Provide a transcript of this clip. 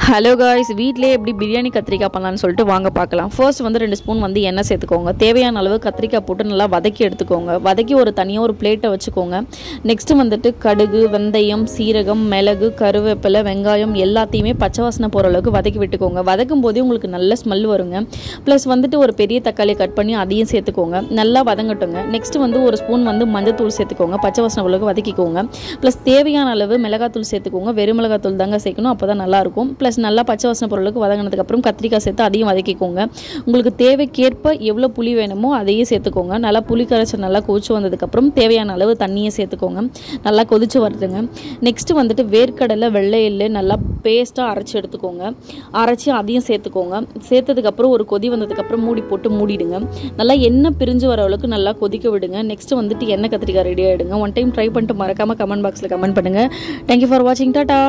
Hello guys, வீட்டிலே எப்படி பிரியாணி கத்திரிக்காய் பண்ணலான்னு சொல்லிட்டு வாங்க பார்க்கலாம். ஃபர்ஸ்ட் வந்து 2 ஸ்பூன் வந்து எண்ணெய் சேர்த்துக்கோங்க. தேவையான அளவு கத்திரிக்காய் போட்டு நல்லா வதக்கி எடுத்துக்கோங்க. வதக்கி ஒரு தனியாக ஒரு பிளேட்டை வச்சுக்கோங்க. நெக்ஸ்ட்டு வந்துட்டு கடுகு, வெந்தயம், சீரகம், மிளகு, கருவேப்பிலை, வெங்காயம் எல்லாத்தையுமே பச்சை வாசனை போகிற அளவுக்கு வதக்கி விட்டுக்கோங்க. வதக்கும் போதே உங்களுக்கு நல்ல ஸ்மெல் வருங்க. ப்ளஸ் வந்துட்டு ஒரு பெரிய தக்காளியை கட் பண்ணி அதையும் சேர்த்துக்கோங்க. நல்லா வதங்கட்டுங்க. நெக்ஸ்ட்டு வந்து ஒரு ஸ்பூன் வந்து மஞ்சத்தூள் சேர்த்துக்கோங்க. பச்சை வாசனை அளவுக்கு வதக்கிக்கோங்க. ப்ளஸ் தேவையான அளவு மிளகாத்தூள் சேர்த்துக்கோங்க. வெறும் மிளகாத்தூள் தாங்க சேர்க்கணும், அப்போ தான் நல்லாயிருக்கும். ப்ளஸ் நல்லா பச்சை வாசனை பொருளுக்கு வதங்கினதுக்கப்புறம் கத்திரிக்காய் சேர்த்து அதையும் வதக்கிக்கோங்க. உங்களுக்கு தேவைக்கேற்ப எவ்வளோ புளி வேணுமோ அதையே சேர்த்துக்கோங்க. நல்லா புளி கரைச்சி நல்லா கொதிச்சு வந்ததுக்கப்புறம் தேவையான அளவு தண்ணியை சேர்த்துக்கோங்க. நல்லா கொதிச்சு வருதுங்க. நெக்ஸ்ட்டு வந்துட்டு வேர்க்கடலை, வெள்ளை எள்ளு நல்லா பேஸ்ட்டாக அரைச்சி எடுத்துக்கோங்க. அரைச்சி அதையும் சேர்த்துக்கோங்க. சேர்த்ததுக்கப்புறம் ஒரு கொதி வந்ததுக்கப்புறம் மூடி போட்டு மூடிடுங்க. நல்லா எண்ணெய் பிரிஞ்சு வர அளவுக்கு நல்லா கொதிக்க விடுங்க. நெக்ஸ்ட்டு வந்துட்டு எண்ணெய் கத்திரிக்காய் ரெடி ஆகிடுங்க. ஒன் டைம் ட்ரை பண்ணிட்டு மறக்காமல் கமெண்ட் பாக்ஸில் கமெண்ட் பண்ணுங்கள். தேங்க்யூ ஃபார் வாட்சிங். டாடா.